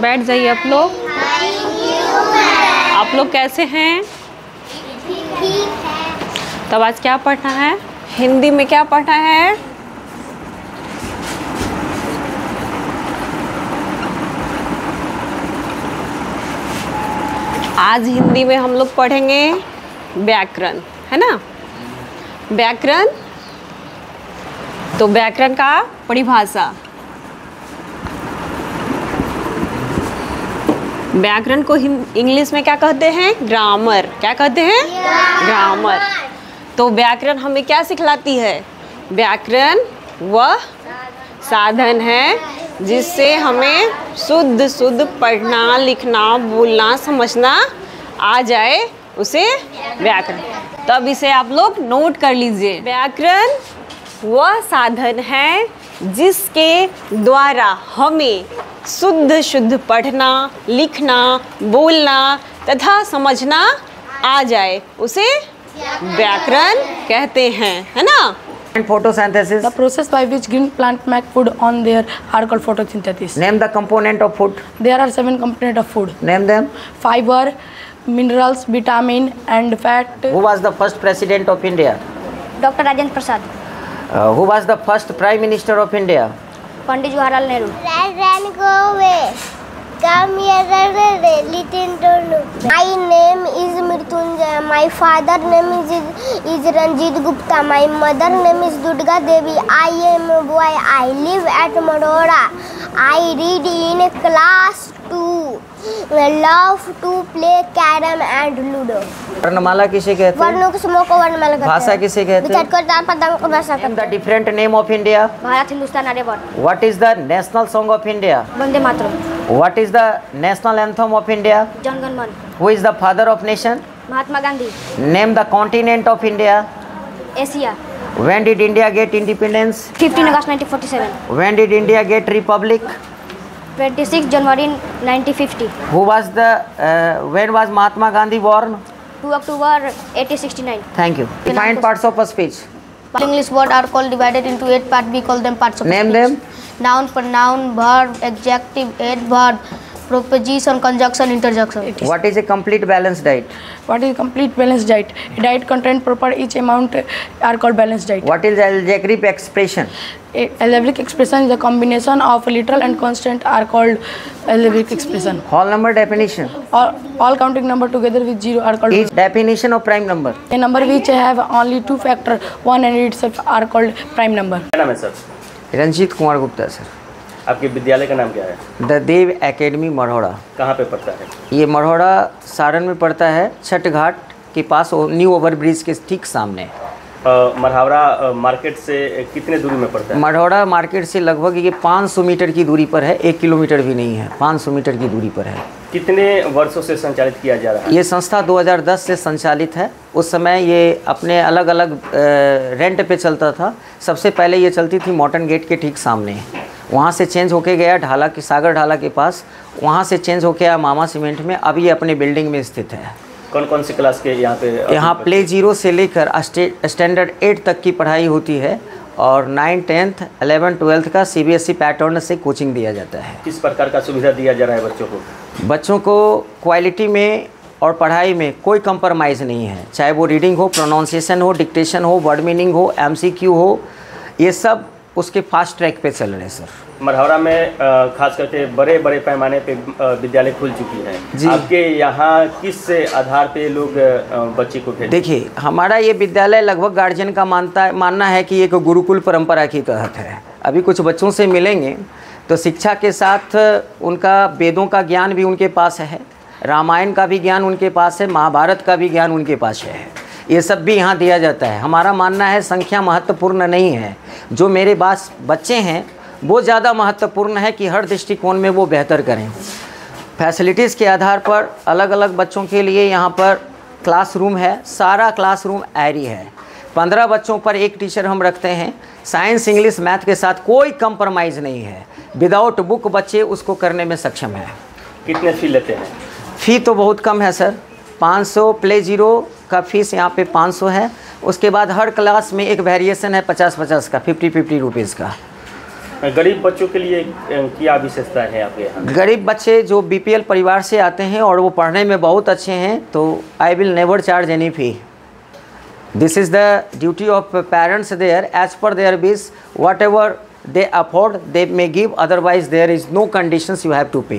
बैठ जाइए आप लोग। आप लोग कैसे हैं? तब आज क्या पढ़ना है? हिंदी में क्या पढ़ना है? आज हिंदी में हम लोग पढ़ेंगे व्याकरण, है ना? व्याकरण, तो व्याकरण का परिभाषा। व्याकरण को इंग्लिश में क्या कहते हैं? ग्रामर। क्या कहते हैं? ग्रामर। तो व्याकरण हमें क्या सिखलाती है? व्याकरण वह साधन है जिससे हमें शुद्ध पढ़ना, लिखना, बोलना, समझना आ जाए, उसे व्याकरण। तब इसे आप लोग नोट कर लीजिए। व्याकरण वह साधन है जिसके द्वारा हमें शुद्ध पढ़ना, लिखना, बोलना तथा समझना आ जाए, उसे व्याकरण कहते हैं, है ना? Photosynthesis. The process by which green plants make food on their are called photosynthesis. Name the component of food. There are 7 components of food. Name them. Fiber, minerals, vitamin and fat. Who was the first president of India? Dr. Rajendra Prasad. Who was the first prime minister of India? Pandit Jawaharlal Nehru. Ran go away. Come here, little Tonu. My name is Mrityunjay. My father name is Ranjit Gupta. My mother name is Durga Devi. I am a boy. I live at Madora. I read in class 2. I love to play carom and ludo. वर्णमाला किसे कहते हैं? वर्णों के समूह को वर्णमाला कहते हैं। भाषा किसे कहते हैं? पदांग को भाषा कहते Name the different name of India. Bharat, Hindustan, Aryabhata. What is the national song of India? Vande Mataram. What is the national anthem of India? Jana Gana मन। Who is the father of nation? Mahatma Gandhi. Name the continent of India. Asia. When did India get independence? 15 August 1947। When did India get republic? 26 January 1950। Who was the when was Mahatma Gandhi born? 2 October 1869। Thank you. Define parts of a speech. English words are called divided into 8 parts. We call them parts of Name speech. them. Noun, pronoun, verb, adjective, adverb, preposition, conjunction, interjection. What is a complete balanced diet? What is complete balanced diet? A diet contains proper each amount are called balanced diet. What is algebraic expression? Algebraic expression is a combination of literal and constant are called algebraic expression. Whole number definition. All counting number together with 0 are called. Each definition of prime number. A number which have only 2 factors, 1 and itself are called prime number. क्या नाम है sir? Ranjit Kumar Gupta sir. आपके विद्यालय का नाम क्या है? The Dev Academy Marhaura. कहाँ पे पढ़ता है? ये मढ़ौरा सारण में पड़ता है, छठ घाट के पास, न्यू ओवर ब्रिज के ठीक सामने। मढ़ौरा मार्केट से कितने दूरी में पड़ता है? मढ़ौरा मार्केट से लगभग ये 500 मीटर की दूरी पर है, 1 किलोमीटर भी नहीं है, 500 मीटर की दूरी पर है। कितने वर्षों से संचालित किया जा रहा है? ये संस्था 2010 से संचालित है। उस समय ये अपने अलग अलग रेंट पे चलता था। सबसे पहले ये चलती थी मॉटन गेट के ठीक सामने, वहाँ से चेंज होके गया ढाला के, सागर ढाला के पास, वहाँ से चेंज होके आया मामा सीमेंट में। अब ये अपने बिल्डिंग में स्थित है। कौन कौन सी क्लास के यहाँ पे? यहाँ प्ले 0 से लेकर स्टैंडर्ड 8 तक की पढ़ाई होती है और 9, 10th, 11, 12th का CBSE पैटर्न से कोचिंग दिया जाता है। किस प्रकार का सुविधा दिया जा रहा है बच्चों को? बच्चों को क्वालिटी में और पढ़ाई में कोई कंप्रोमाइज़ नहीं है, चाहे वो रीडिंग हो, प्रोनाउंसिएशन हो, डिक्टेशन हो, वर्ड मीनिंग हो, MCQ हो, ये सब उसके फास्ट ट्रैक पे चल रहे हैं सर। मढ़ौरा में खास करके बड़े बड़े पैमाने पे विद्यालय खुल चुकी है जी। आपके यहाँ किस आधार पे लोग बच्चे को भेजते? देखिए, हमारा ये विद्यालय लगभग गार्जियन का मानना है कि एक गुरुकुल परंपरा के तहत है। अभी कुछ बच्चों से मिलेंगे तो शिक्षा के साथ उनका वेदों का ज्ञान भी उनके पास है, रामायण का भी ज्ञान उनके पास है, महाभारत का भी ज्ञान उनके पास है। ये सब भी यहाँ दिया जाता है। हमारा मानना है संख्या महत्वपूर्ण नहीं है, जो मेरे पास बच्चे हैं वो ज़्यादा महत्वपूर्ण है कि हर दृष्टिकोण में वो बेहतर करें। फैसिलिटीज़ के आधार पर अलग अलग बच्चों के लिए यहाँ पर क्लासरूम है, सारा क्लासरूम एरी है। 15 बच्चों पर एक टीचर हम रखते हैं। साइंस, इंग्लिश, मैथ के साथ कोई कंप्रोमाइज़ नहीं है। विदाउट बुक बच्चे उसको करने में सक्षम है। कितने फ़ी लेते हैं? फ़ी तो बहुत कम है सर, 500 प्ले 0 का फीस यहाँ पे 500 है। उसके बाद हर क्लास में एक वेरिएशन है 50-50 का, 50-50 रुपीज़ का। गरीब बच्चों के लिए क्या विशेषता है आपके यहाँ? गरीब बच्चे जो बीपीएल परिवार से आते हैं और वो पढ़ने में बहुत अच्छे हैं, तो I will never charge any fee. This is the duty of parents there, as per their wish, whatever they afford they may give, otherwise there is no conditions you have to pay.